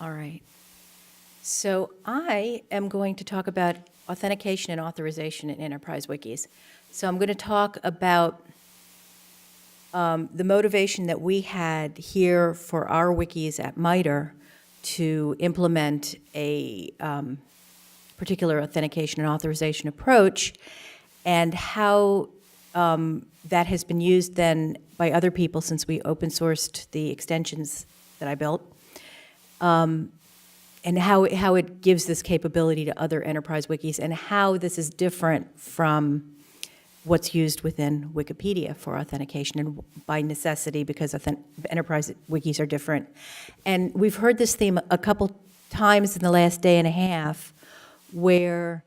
All right. So I am going to talk about authentication and authorization in enterprise wikis. So I'm going to talk about the motivation that we had here for our wikis at MITRE to implement a particular authentication and authorization approach, and how that has been used then by other people since we open sourced the extensions that I built, and how it gives this capability to other enterprise wikis, and how this is different from what's used within Wikipedia for authentication, and by necessity, because enterprise wikis are different. And we've heard this theme a couple times in the last day and a half, where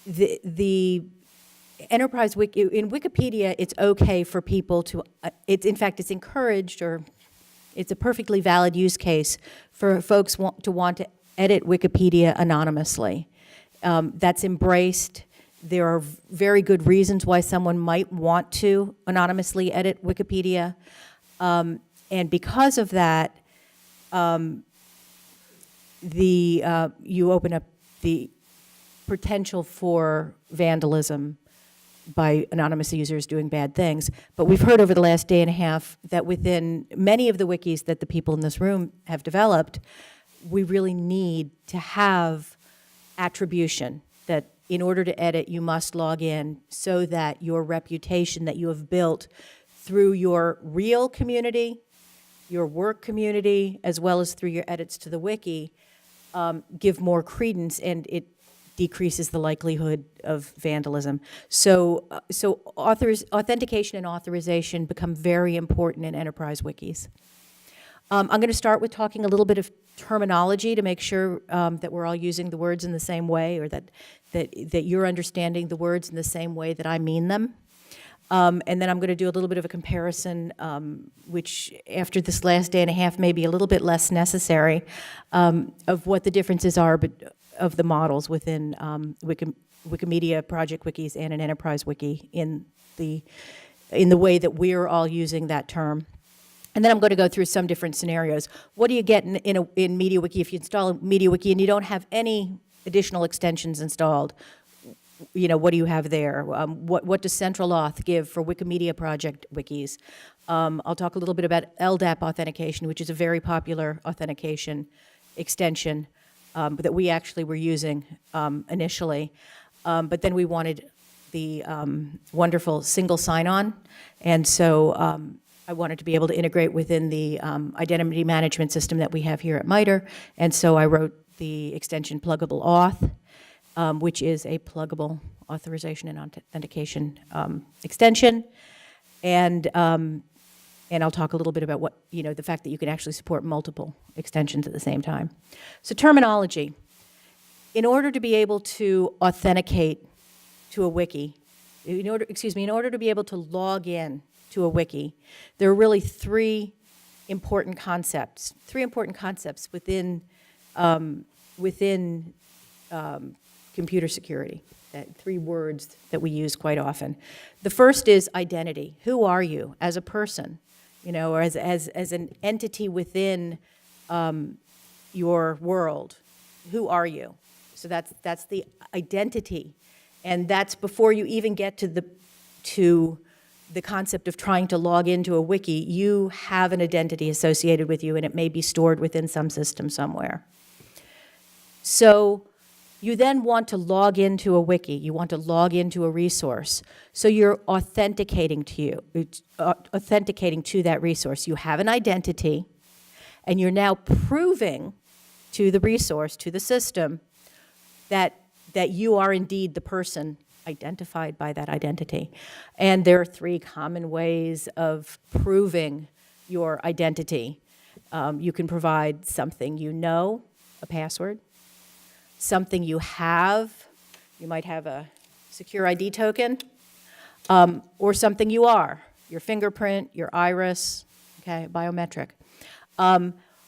the enterprise wiki, in Wikipedia, it's okay for people to, in fact, it's encouraged, or it's a perfectly valid use case for folks to want to edit Wikipedia anonymously. That's embraced. There are very good reasons why someone might want to anonymously edit Wikipedia. And because of that, you open up the potential for vandalism by anonymous users doing bad things. But we've heard over the last day and a half that within many of the wikis that the people in this room have developed, we really need to have attribution, that in order to edit, you must log in, so that your reputation that you have built through your real community, your work community, as well as through your edits to the wiki, give more credence, and it decreases the likelihood of vandalism. So authentication and authorization become very important in enterprise wikis. I'm going to start with talking a little bit of terminology to make sure that we're all using the words in the same way, or that you're understanding the words in the same way that I mean them. And then I'm going to do a little bit of a comparison, which after this last day and a half may be a little bit less necessary, of what the differences are of the models within Wikimedia project wikis and an enterprise wiki in the way that we're all using that term. And then I'm going to go through some different scenarios. What do you get in MediaWiki if you install a MediaWiki and you don't have any additional extensions installed? You know, what do you have there? What does Central Auth give for Wikimedia project wikis? I'll talk a little bit about LDAP Authentication, which is a very popular authentication extension that we actually were using initially. But then we wanted the wonderful single sign-on, and so I wanted to be able to integrate within the identity management system that we have here at MITRE, and so I wrote the extension Pluggable Off, which is a pluggable authorization and authentication extension, and I'll talk a little bit about what, the fact that you can actually support multiple extensions at the same time. So terminology. In order to be able to authenticate to a wiki, in order to be able to log in to a wiki, there are really three important concepts within computer security, three words that we use quite often. The first is identity. Who are you as a person, or as an entity within your world? Who are you? So that's the identity, and that's before you even get to the concept of trying to log into a wiki. You have an identity associated with you, and it may be stored within some system somewhere. So you then want to log into a wiki. You want to log into a resource. So you're authenticating to that resource. You have an identity, and you're now proving to the resource, to the system, that you are indeed the person identified by that identity. And there are three common ways of proving your identity. You can provide something a password, something you have, you might have a secure ID token, or something you are, your fingerprint, your iris, okay, biometric.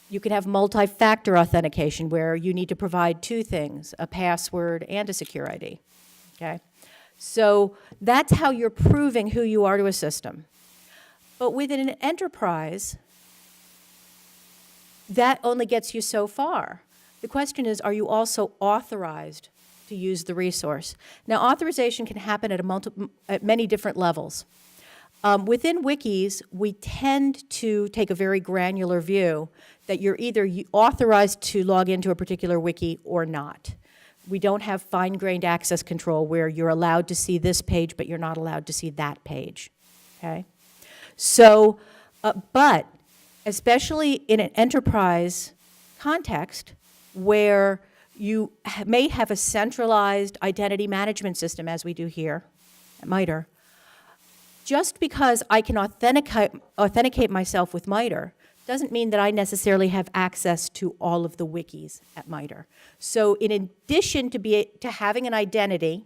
You can have multi-factor authentication where you need to provide two things, a password and a secure ID, okay? So that's how you're proving who you are to a system. But within an enterprise, that only gets you so far. The question is, are you also authorized to use the resource? Now, authorization can happen at many different levels. Within wikis, we tend to take a very granular view that you're either authorized to log into a particular wiki or not. We don't have fine-grained access control where you're allowed to see this page, but you're not allowed to see that page, okay? So, but especially in an enterprise context where you may have a centralized identity management system, as we do here at MITRE, just because I can authenticate myself with MITRE doesn't mean that I necessarily have access to all of the wikis at MITRE. So in addition to having an identity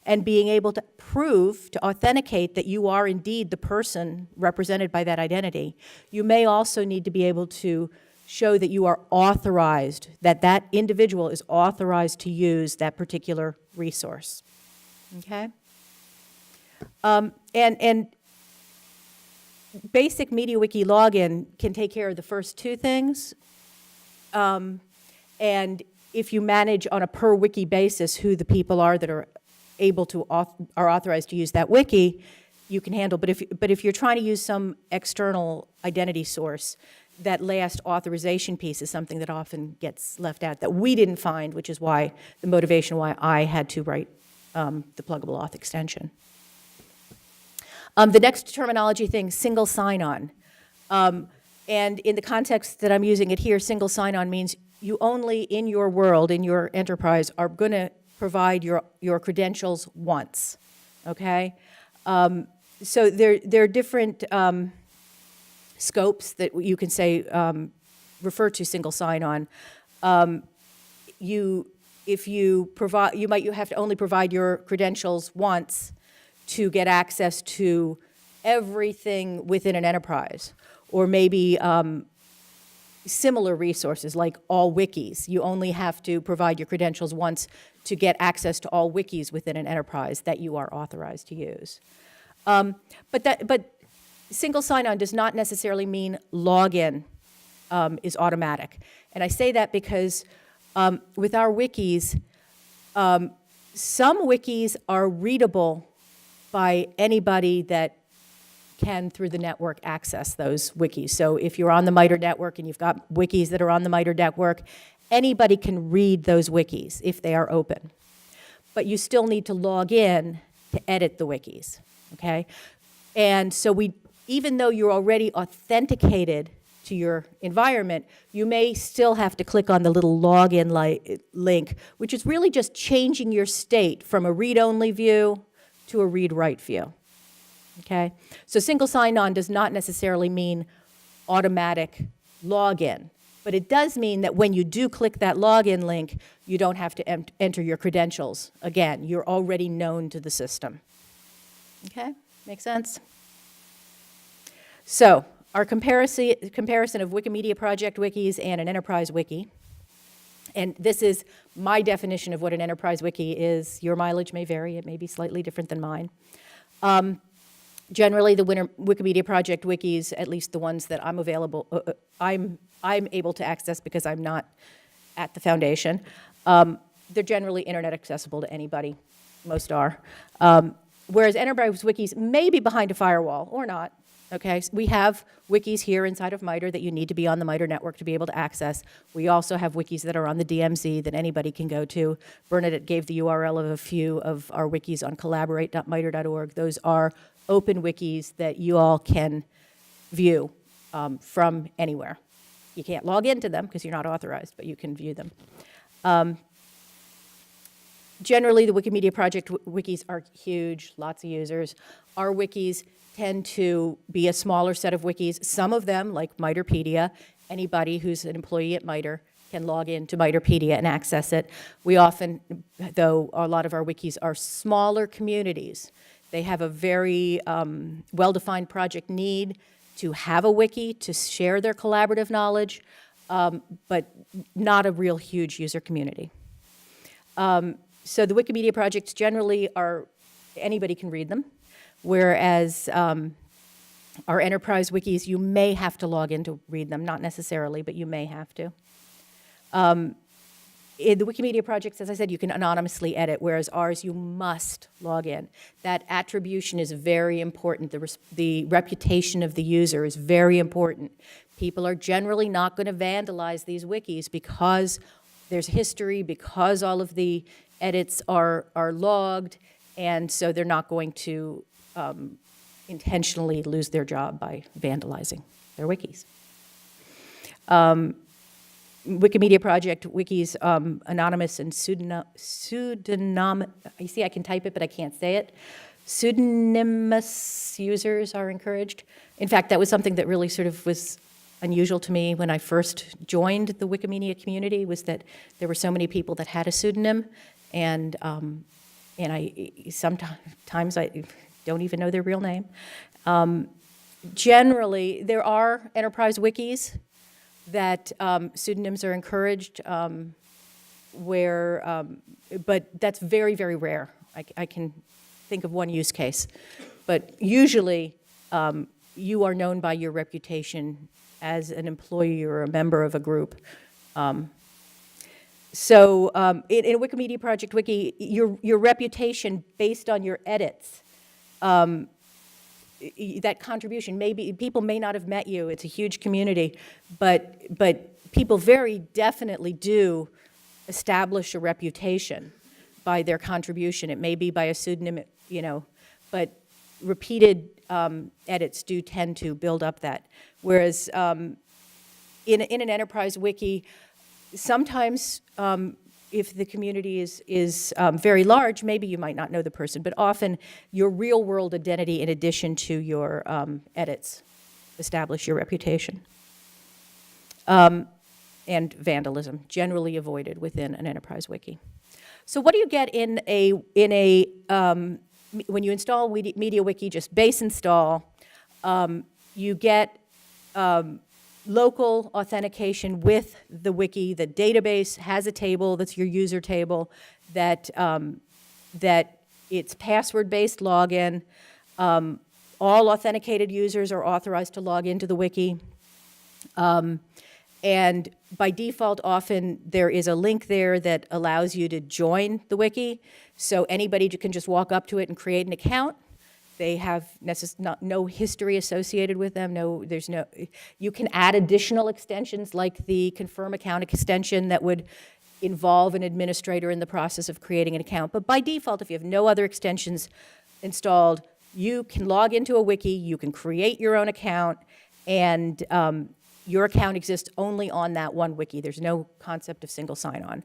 and being able to prove, to authenticate that you are indeed the person represented by that identity, you may also need to be able to show that you are authorized, that that individual is authorized to use that particular resource, okay? And basic MediaWiki login can take care of the first two things. And if you manage on a per wiki basis who the people are that are able to are authorized to use that wiki, you can handle. But if you're trying to use some external identity source, that last authorization piece is something that often gets left out that we didn't find, which is why the motivation why I had to write the Pluggable Auth extension. The next terminology thing, single sign-on. And in the context that I'm using it here, single sign-on means you only, in your world, in your enterprise, are going to provide your credentials once, okay? So there are different scopes that you can say refer to single sign-on. If you provide, you have to only provide your credentials once to get access to everything within an enterprise, or maybe similar resources like all wikis. You only have to provide your credentials once to get access to all wikis within an enterprise that you are authorized to use. But single sign-on does not necessarily mean login is automatic. And I say that because with our wikis, some wikis are readable by anybody that can, through the network, access those wikis. So if you're on the MITRE network and you've got wikis that are on the MITRE network, anybody can read those wikis if they are open. But you still need to log in to edit the wikis, okay? And so even though you're already authenticated to your environment, you may still have to click on the little login link, which is really just changing your state from a read-only view to a read-write view, okay? So single sign-on does not necessarily mean automatic login, but it does mean that when you do click that login link, you don't have to enter your credentials. Again, you're already known to the system, okay? Make sense? So our comparison of Wikimedia Project wikis and an enterprise wiki. And this is my definition of what an enterprise wiki is. Your mileage may vary. It may be slightly different than mine. Generally, the Wikimedia Project wikis, at least the ones that I'm able to access because I'm not at the foundation, they're generally internet accessible to anybody. Most are. Whereas enterprise wikis may be behind a firewall or not. Okay, so we have wikis here inside of MITRE that you need to be on the MITRE network to be able to access. We also have wikis that are on the DMZ that anybody can go to. Bernadette gave the URL of a few of our wikis on collaborate.mitre.org. Those are open wikis that you all can view from anywhere. You can't log into them because you're not authorized, but you can view them. Generally, the Wikimedia Project wikis are huge, lots of users. Our wikis tend to be a smaller set of wikis. Some of them, like MITREpedia, anybody who's an employee at MITRE can log into MITREpedia and access it. We often, though a lot of our wikis are smaller communities, they have a very well-defined project need to have a wiki, to share their collaborative knowledge, but not a real huge user community. So the Wikimedia projects generally are, anybody can read them, whereas Our enterprise wikis, you may have to log in to read them, not necessarily, but you may have to. In the Wikimedia projects, as I said, you can anonymously edit, whereas ours, you must log in. That attribution is very important. The reputation of the user is very important. People are generally not going to vandalize these wikis because there's history, because all of the edits are logged, and so they're not going to intentionally lose their job by vandalizing their wikis. Wikimedia project wikis, anonymous and pseudonym, you see I can type it, but I can't say it. Pseudonymous users are encouraged. In fact, that was something that really sort of was unusual to me when I first joined the Wikimedia community, was that there were so many people that had a pseudonym, and I sometimes I don't even know their real name. Generally, there are enterprise wikis that pseudonyms are encouraged, but that's very, very rare. I can think of one use case. But usually, you are known by your reputation as an employee or a member of a group. So in a Wikimedia project wiki, your reputation based on your edits, that contribution, maybe people may not have met you, it's a huge community, but people very definitely do establish a reputation by their contribution. It may be by a pseudonym, but repeated edits do tend to build up that. Whereas in an enterprise wiki, sometimes if the community is very large, maybe you might not know the person, but often your real world identity in addition to your edits establish your reputation. And vandalism, generally avoided within an enterprise wiki. So what do you get in a when you install MediaWiki, just base install, you get local authentication with the wiki. The database has a table that's your user table, that it's password-based login. All authenticated users are authorized to log into the wiki. And by default, often there is a link there that allows you to join the wiki. So anybody can just walk up to it and create an account. They have no history associated with them. You can add additional extensions like the confirm account extension that would involve an administrator in the process of creating an account. But by default, if you have no other extensions installed, you can log into a wiki, you can create your own account, and your account exists only on that one wiki. There's no concept of single sign-on.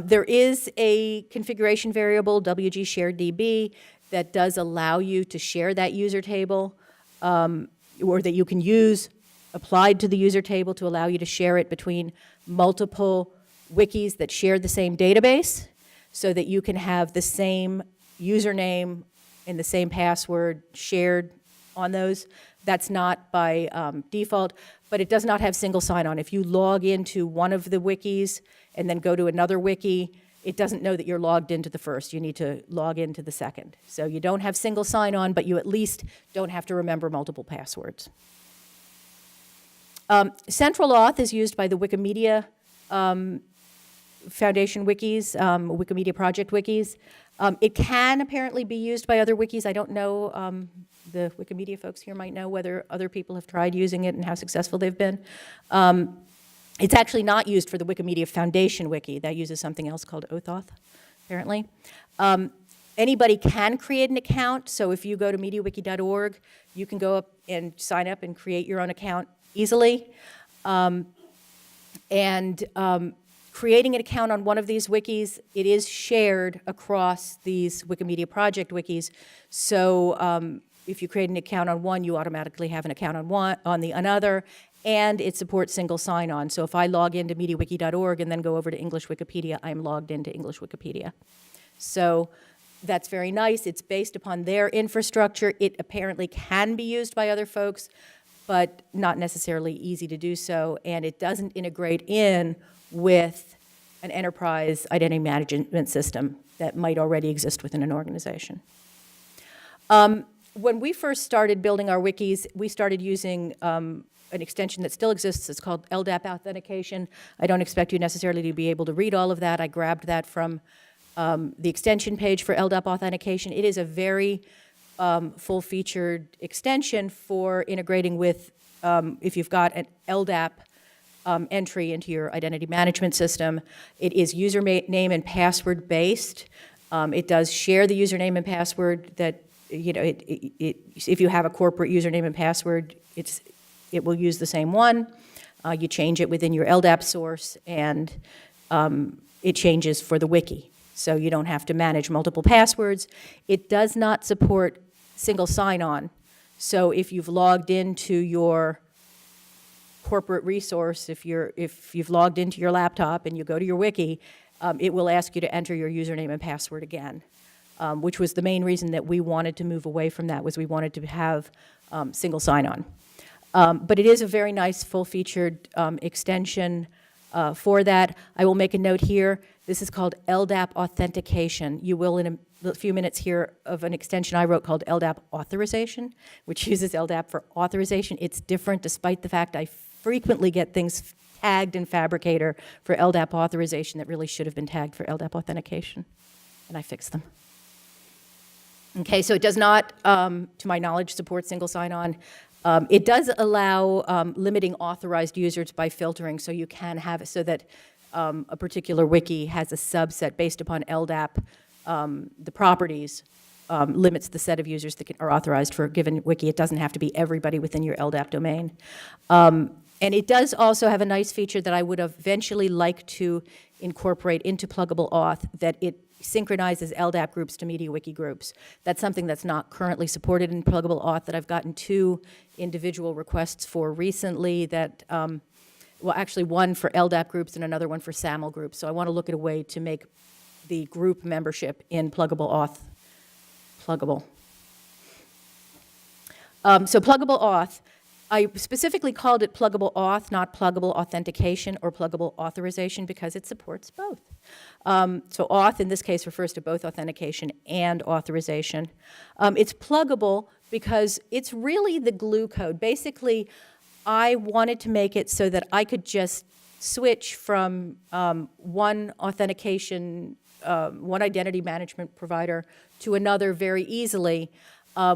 There is a configuration variable, WG shared DB, that does allow you to share that user table, or that you can use applied to the user table to allow you to share it between multiple wikis that share the same database, so that you can have the same username and the same password shared on those. That's not by default, but it does not have single sign-on. If you log into one of the wikis and then go to another wiki, it doesn't know that you're logged into the first. You need to log into the second. So you don't have single sign-on, but you at least don't have to remember multiple passwords. Central auth is used by the Wikimedia Foundation wikis, Wikimedia project wikis. It can apparently be used by other wikis. I don't know, the Wikimedia folks here might know whether other people have tried using it and how successful they've been. It's actually not used for the Wikimedia Foundation wiki. That uses something else called OAuth, apparently. Anybody can create an account, so if you go to MediaWiki.org, you can go up and sign up and create your own account easily. Creating an account on one of these wikis, it is shared across these Wikimedia project wikis. So if you create an account on one, you automatically have an account on the another, and it supports single sign-on. So if I log into MediaWiki.org and then go over to English Wikipedia, I'm logged into English Wikipedia. So that's very nice. It's based upon their infrastructure. It apparently can be used by other folks, but not necessarily easy to do so, and it doesn't integrate in with an enterprise identity management system that might already exist within an organization. when we first started building our wikis, we started using an extension that still exists. It's called LDAP Authentication. I don't expect you necessarily to be able to read all of that. I grabbed that from the extension page for LDAP Authentication. It is a very full-featured extension for integrating with, if you've got an LDAP entry into your identity management system. It is username and password based. It does share the username and password that, if you have a corporate username and password, it will use the same one. You change it within your LDAP source, and it changes for the wiki. So you don't have to manage multiple passwords. It does not support single sign-on. So if you've logged into your corporate resource, if you've logged into your laptop and you go to your wiki, it will ask you to enter your username and password again, which was the main reason that we wanted to move away from that, was we wanted to have single sign-on. But it is a very nice full-featured extension for that. I will make a note here. This is called LDAP Authentication. You will, in a few minutes, hear of an extension I wrote called LDAP Authorization, which uses LDAP for authorization. It's different, despite the fact I frequently get things tagged in Fabricator for LDAP Authorization that really should have been tagged for LDAP Authentication, and I fixed them. Okay, so it does not, to my knowledge, support single sign-on. It does allow limiting authorized users by filtering, so you can have it so that a particular wiki has a subset based upon LDAP. The properties limits the set of users that are authorized for a given wiki. It doesn't have to be everybody within your LDAP domain. And it does also have a nice feature that I would eventually like to incorporate into Pluggable Auth, that it synchronizes LDAP groups to MediaWiki groups. That's something that's not currently supported in Pluggable Auth that I've gotten 2 individual requests for recently that, well, actually one for LDAP groups and another one for SAML groups. So I want to look at a way to make the group membership in Pluggable Auth pluggable. So Pluggable Auth, I specifically called it Pluggable Auth, not Pluggable Authentication or Pluggable Authorization, because it supports both. So auth in this case refers to both authentication and authorization. It's pluggable because it's really the glue code. Basically, I wanted to make it so that I could just switch from one authentication, one identity management provider to another very easily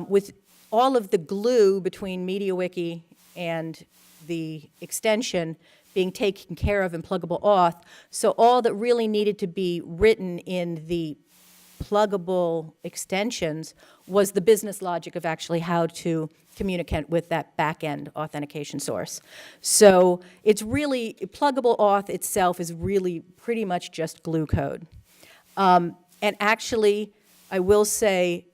with all of the glue between MediaWiki and the extension being taken care of in Pluggable Auth. So all that really needed to be written in the pluggable extensions was the business logic of actually how to communicate with that back-end authentication source. So it's really, Pluggable Auth itself is really pretty much just glue code. And actually, I will say,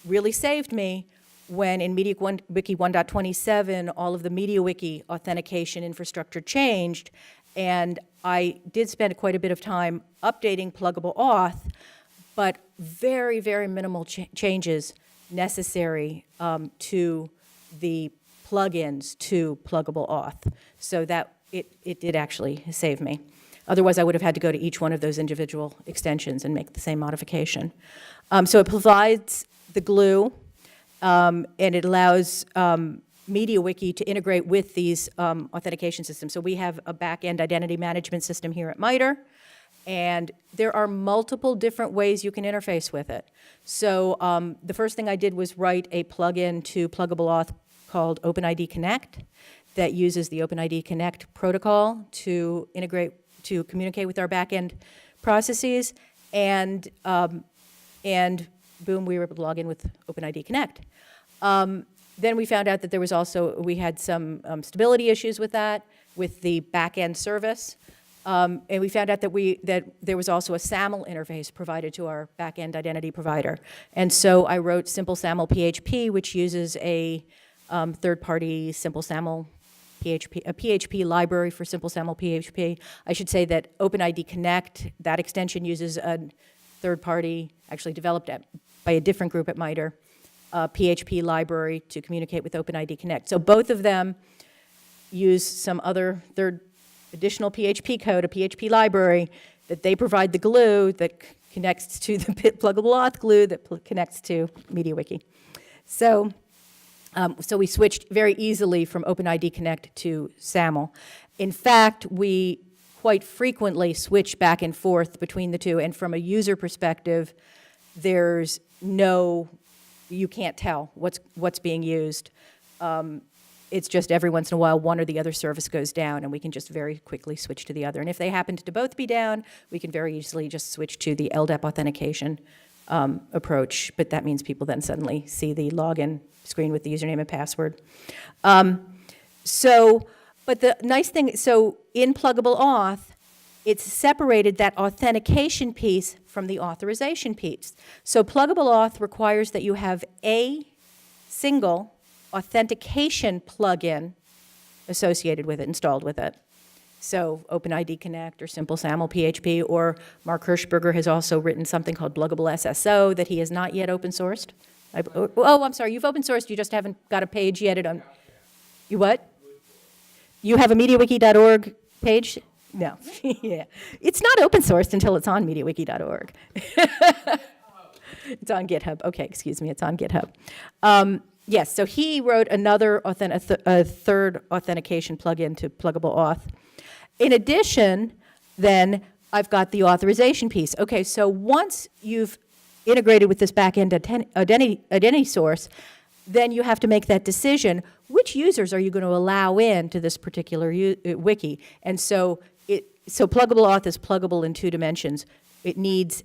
really saved me when in MediaWiki 1.27, all of the MediaWiki authentication infrastructure changed, and I did spend quite a bit of time updating Pluggable Auth, but very, very minimal changes necessary to the plugins to Pluggable Auth. So that it did actually save me. Otherwise, I would have had to go to each one of those individual extensions and make the same modification. So it provides the glue, and it allows MediaWiki to integrate with these authentication systems. So we have a back-end identity management system here at MITRE, and there are multiple different ways you can interface with it. So the first thing I did was write a plugin to Pluggable Auth called OpenID Connect that uses the OpenID Connect protocol to integrate, to communicate with our back-end processes, and boom, we were able to log in with OpenID Connect. Then we found out that there was also, we had some stability issues with that, with the back-end service. And we found out that there was also a SAML interface provided to our back-end identity provider. And so I wrote Simple SAML PHP, which uses a third-party Simple SAML PHP, a PHP library for Simple SAML PHP. I should say that OpenID Connect, that extension uses a third-party, actually developed by a different group at MITRE, PHP library to communicate with OpenID Connect. So both of them use some other additional PHP code, a PHP library, that they provide the glue that connects to the Pluggable Auth glue that connects to MediaWiki. So we switched very easily from OpenID Connect to SAML. In fact, we quite frequently switch back and forth between the two, and from a user perspective, there's no, you can't tell what's being used. It's just every once in a while, one or the other service goes down, and we can just very quickly switch to the other. And if they happen to both be down, we can very easily just switch to the LDAP authentication approach, but that means people then suddenly see the login screen with the username and password. But the nice thing, so in Pluggable Auth, it's separated that authentication piece from the authorization piece. So Pluggable Auth requires that you have a single authentication plugin associated with it, installed with it. So OpenID Connect or Simple SAML PHP, or Mark Hirschberger has also written something called Pluggable SSO that he has not yet open sourced. I'm sorry, you've open sourced, you just haven't got a page yet. You what? You have a MediaWiki.org page? No. Yeah. It's not open sourced until it's on MediaWiki.org. It's on GitHub. Okay, excuse me, it's on GitHub. Yes, so he wrote another a third authentication plugin to Pluggable Auth. In addition, then, I've got the authorization piece. Okay, so once you've integrated with this back-end identity source, then you have to make that decision. Which users are you going to allow in to this particular wiki? And so Pluggable Auth is pluggable in two dimensions. It needs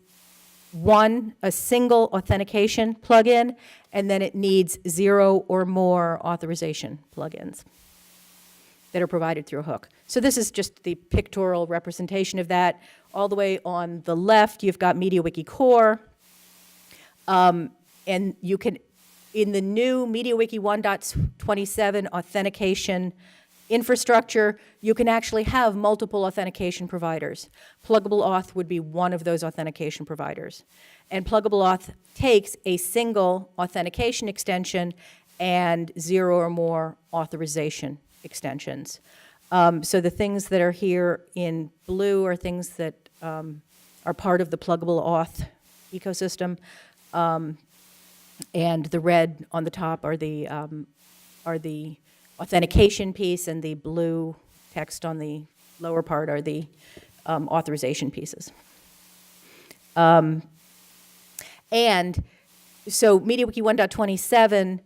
a single authentication plugin, and then it needs 0 or more authorization plugins that are provided through a hook. So this is just the pictorial representation of that. All the way on the left, you've got MediaWiki Core, and you can, in the new MediaWiki 1.27 authentication infrastructure, you can actually have multiple authentication providers. Pluggable Auth would be one of those authentication providers. And Pluggable Auth takes a single authentication extension and 0 or more authorization extensions. So the things that are here in blue are things that are part of the Pluggable Auth ecosystem. And the red on the top are the authentication piece, and the blue text on the lower part are the authorization pieces. And so MediaWiki 1.27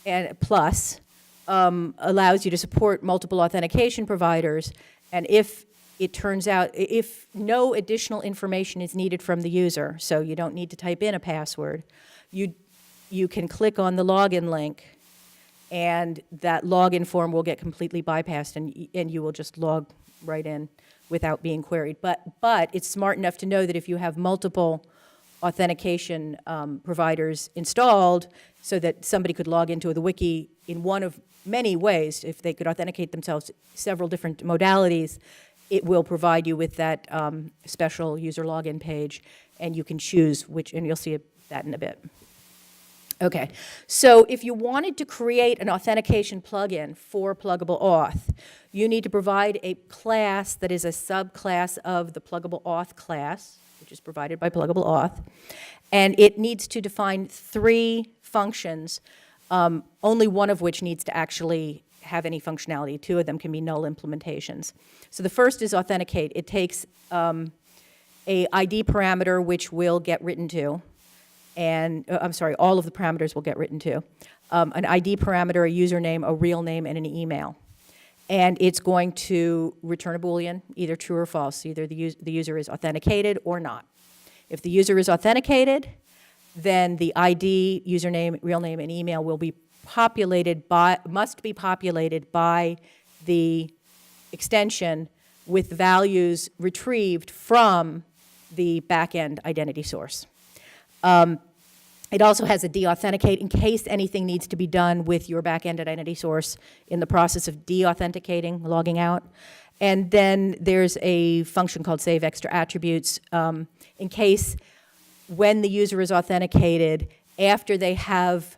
and plus allows you to support multiple authentication providers, and if it turns out, if no additional information is needed from the user, so you don't need to type in a password, you can click on the login link, and that login form will get completely bypassed, and you will just log right in without being queried. But it's smart enough to know that if you have multiple authentication providers installed, so that somebody could log into the wiki in one of many ways, if they could authenticate themselves several different modalities, it will provide you with that special user login page, and you can choose which, and you'll see that in a bit. Okay, so if you wanted to create an authentication plugin for Pluggable Auth, you need to provide a class that is a subclass of the Pluggable Auth class, which is provided by Pluggable Auth, and it needs to define 3 functions, only one of which needs to actually have any functionality. 2 of them can be null implementations. So the first is authenticate. It takes a ID parameter which will get written to, and all of the parameters will get written to. An ID parameter, a username, a real name, and an email. And it's going to return a Boolean, either true or false. Either the user is authenticated or not. If the user is authenticated, then the ID, username, real name, and email will be must be populated by the extension with values retrieved from the back-end identity source. It also has a deauthenticate in case anything needs to be done with your back-end identity source in the process of deauthenticating, logging out. And then there's a function called save extra attributes in case when the user is authenticated, after they have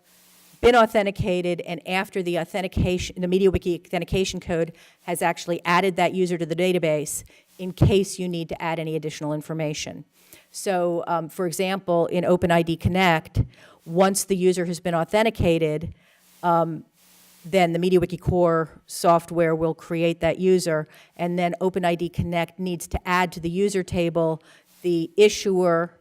been authenticated and after the authentication, the MediaWiki authentication code has actually added that user to the database in case you need to add any additional information. So, for example, in OpenID Connect, once the user has been authenticated, then the MediaWiki core software will create that user, and then OpenID Connect needs to add to the user table the issuer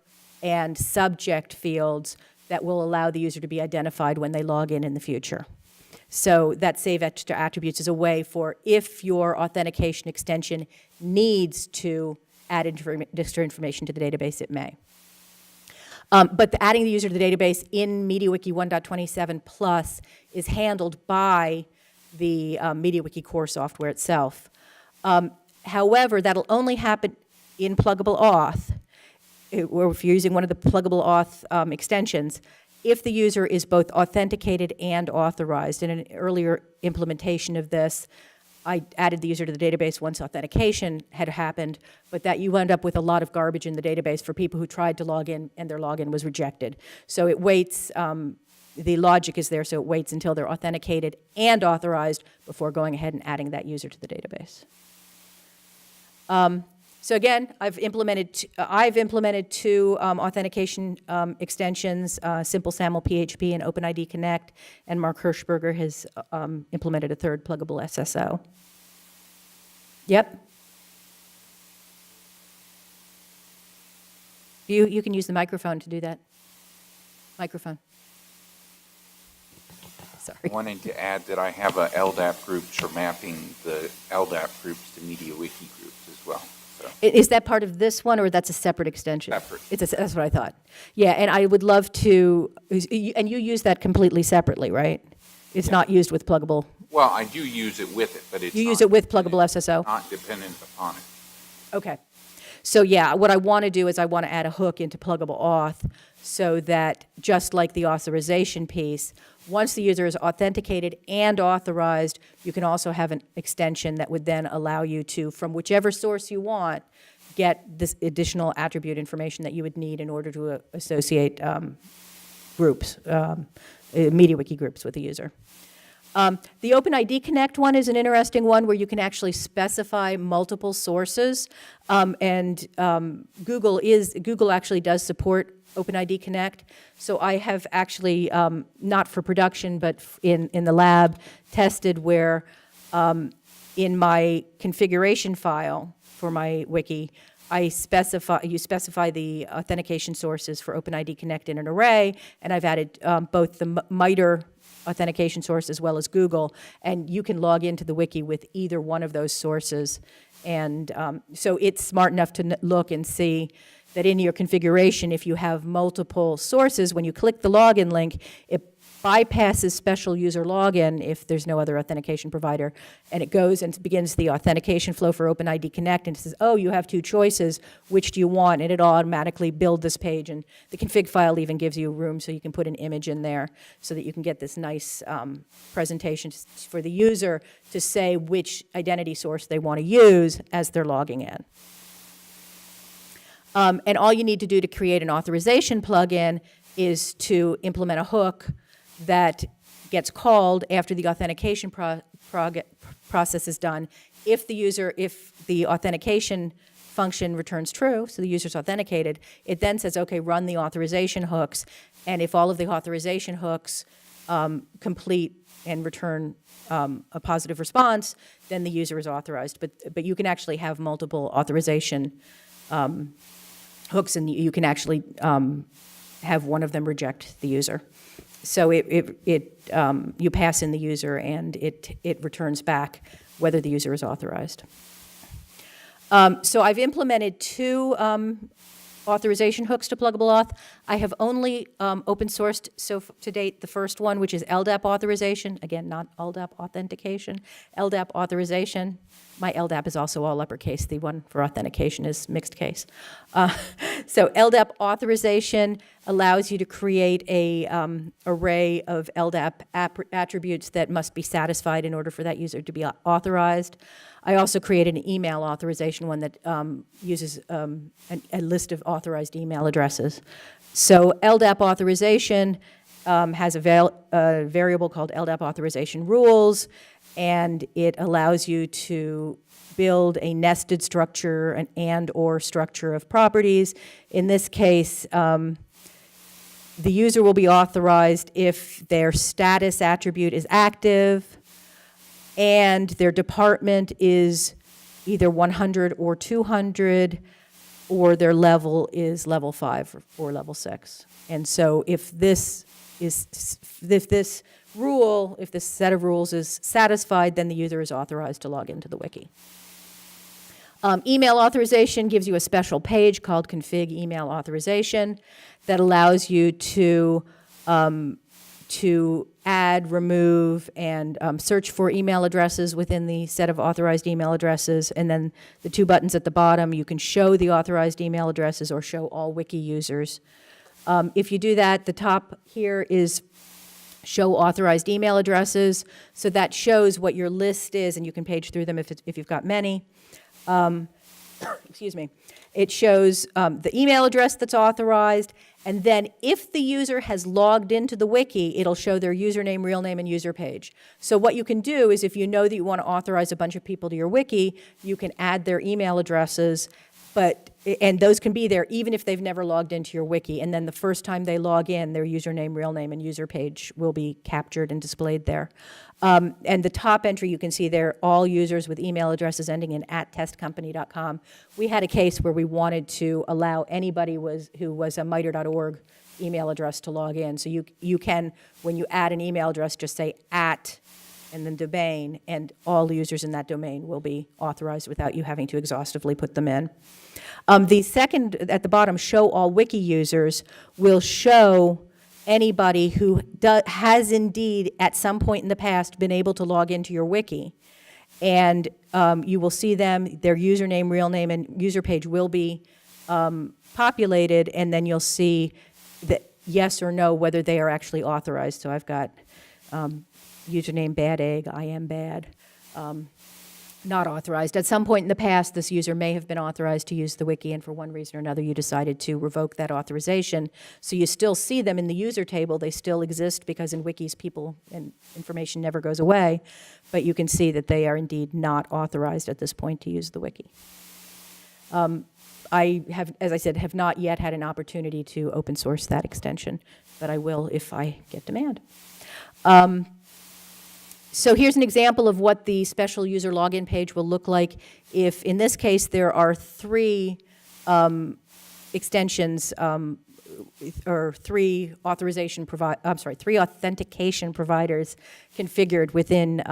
and subject fields that will allow the user to be identified when they log in the future. So that save extra attributes is a way for, if your authentication extension needs to add extra information to the database, it may. But adding the user to the database in MediaWiki 1.27 Plus is handled by the MediaWiki core software itself. However, that'll only happen in Pluggable Auth, or if you're using one of the Pluggable Auth extensions, if the user is both authenticated and authorized. In an earlier implementation of this, I added the user to the database once authentication had happened, but that you end up with a lot of garbage in the database for people who tried to log in and their login was rejected. So it waits, the logic is there, so it waits until they're authenticated and authorized before going ahead and adding that user to the database. So again, I've implemented two authentication extensions, Simple SAML PHP and OpenID Connect, and Mark Hirschberger has implemented a third, Pluggable SSO. Yep. You can use the microphone to do that. Microphone. Sorry. I wanted to add that I have a LDAP groups for mapping the LDAP groups to MediaWiki groups as well. So. Is that part of this one, or that's a separate extension? Separate. That's what I thought. Yeah, and I would love to, and you use that completely separately, right? It's not used with Pluggable. Well, I do use it with it, but it's You use it with Pluggable SSO? Not dependent upon it. Okay. So yeah, what I want to do is I want to add a hook into Pluggable Auth so that, just like the authorization piece, once the user is authenticated and authorized, you can also have an extension that would then allow you to, from whichever source you want, get this additional attribute information that you would need in order to associate groups, MediaWiki groups with the user. The OpenID Connect one is an interesting one where you can actually specify multiple sources, and Google actually does support OpenID Connect. So I have actually, not for production, but in the lab, tested where in my configuration file for my wiki, you specify the authentication sources for OpenID Connect in an array, and I've added both the MITRE authentication source as well as Google, and you can log into the wiki with either one of those sources. And so it's smart enough to look and see that in your configuration, if you have multiple sources, when you click the login link, it bypasses special user login if there's no other authentication provider, and it goes and begins the authentication flow for OpenID Connect, and it says, oh, you have two choices, which do you want? And it'll automatically build this page, and the config file even gives you room so you can put an image in there so that you can get this nice presentation for the user to say which identity source they want to use as they're logging in. And all you need to do to create an authorization plugin is to implement a hook that gets called after the authentication process is done. If the authentication function returns true, so the user's authenticated, it then says, okay, run the authorization hooks, and if all of the authorization hooks complete and return a positive response, then the user is authorized. But you can actually have multiple authorization hooks, and you can actually have one of them reject the user. So you pass in the user, and it returns back whether the user is authorized. So I've implemented two authorization hooks to Pluggable Auth. I have only open sourced to date the first one, which is LDAP Authorization. Again, not LDAP Authentication. LDAP Authorization. My LDAP is also all uppercase. The one for authentication is mixed case. So LDAP Authorization allows you to create a array of LDAP attributes that must be satisfied in order for that user to be authorized. I also created an email authorization one that uses a list of authorized email addresses. So LDAP Authorization has a variable called LDAP Authorization Rules, and it allows you to build a nested structure, an and/or structure of properties. In this case, The user will be authorized if their status attribute is active and their department is either 100 or 200, or their level is level 5 or level 6. And so if this set of rules is satisfied, then the user is authorized to log into the wiki. Email authorization gives you a special page called Config Email Authorization that allows you to add, remove, and search for email addresses within the set of authorized email addresses. And then the two buttons at the bottom, you can show the authorized email addresses or show all wiki users. If you do that, the top here is show authorized email addresses. So that shows what your list is, and you can page through them if you've got many. Excuse me. It shows the email address that's authorized, and then if the user has logged into the wiki, it'll show their username, real name, and user page. So what you can do is if you know that you want to authorize a bunch of people to your wiki, you can add their email addresses, and those can be there even if they've never logged into your wiki. And then the first time they log in, their username, real name, and user page will be captured and displayed there. And the top entry, you can see there, all users with email addresses ending in @testcompany.com. We had a case where we wanted to allow anybody who was a MITRE.org email address to log in. So you can, when you add an email address, just say @ and then domain, and all users in that domain will be authorized without you having to exhaustively put them in. The second, at the bottom, show all wiki users, will show anybody who has indeed at some point in the past been able to log into your wiki. And you will see them, their username, real name, and user page will be populated, and then you'll see that yes or no, whether they are actually authorized. So I've got username bad egg, I am bad, not authorized. At some point in the past, this user may have been authorized to use the wiki, and for one reason or another, you decided to revoke that authorization. So you still see them in the user table. They still exist because in wikis, people and information never goes away, but you can see that they are indeed not authorized at this point to use the wiki. I have, as I said, have not yet had an opportunity to open source that extension, but I will if I get demand. So here's an example of what the special user login page will look like if, in this case, there are three extensions or three authentication providers configured within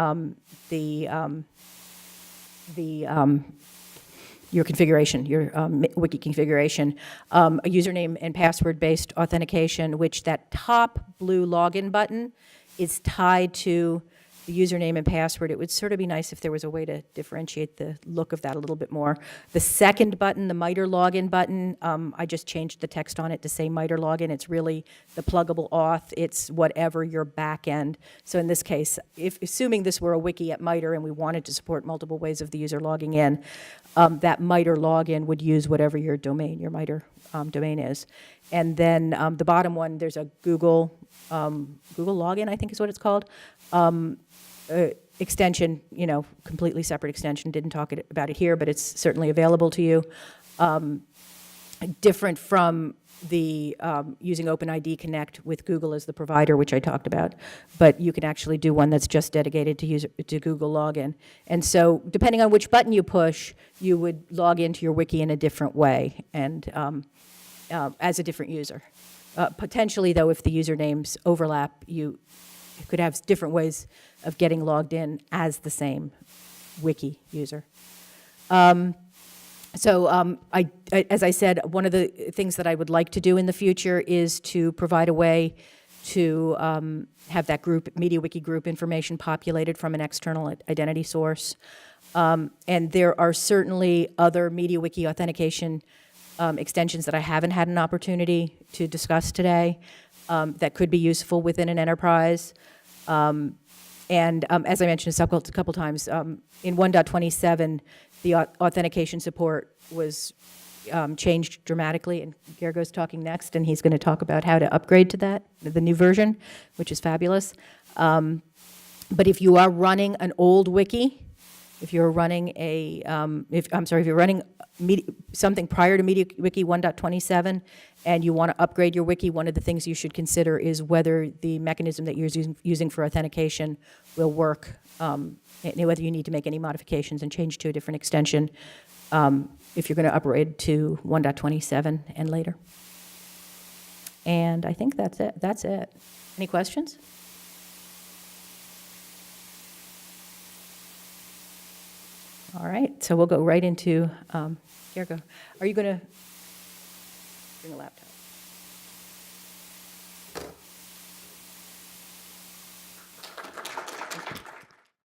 your configuration, your wiki configuration, a username and password-based authentication, which that top blue login button is tied to the username and password. It would sort of be nice if there was a way to differentiate the look of that a little bit more. The second button, the MITRE login button, I just changed the text on it to say MITRE login. It's really the pluggable auth. It's whatever your back end. So in this case, assuming this were a wiki at MITRE and we wanted to support multiple ways of the user logging in, that MITRE login would use whatever your domain, your MITRE domain is. And then the bottom one, there's a Google login, I think is what it's called. Extension, completely separate extension. Didn't talk about it here, but it's certainly available to you. Different from the using OpenID Connect with Google as the provider, which I talked about, but you can actually do one that's just dedicated to Google login. And so, depending on which button you push, you would log into your wiki in a different way and as a different user. Potentially, though, if the usernames overlap, you could have different ways of getting logged in as the same wiki user. As I said, one of the things that I would like to do in the future is to provide a way to have that MediaWiki group information populated from an external identity source. And there are certainly other MediaWiki authentication extensions that I haven't had an opportunity to discuss today that could be useful within an enterprise. And as I mentioned a couple times, in 1.27, the authentication support was changed dramatically, and Gergo's talking next, and he's going to talk about how to upgrade to that, the new version, which is fabulous. But if you are running an old wiki, If you're running if you're running something prior to MediaWiki 1.27 and you want to upgrade your wiki, one of the things you should consider is whether the mechanism that you're using for authentication will work, and whether you need to make any modifications and change to a different extension if you're going to upgrade to 1.27 and later. And I think that's it. That's it. Any questions? All right, so we'll go right into, here go. Are you going to bring a laptop?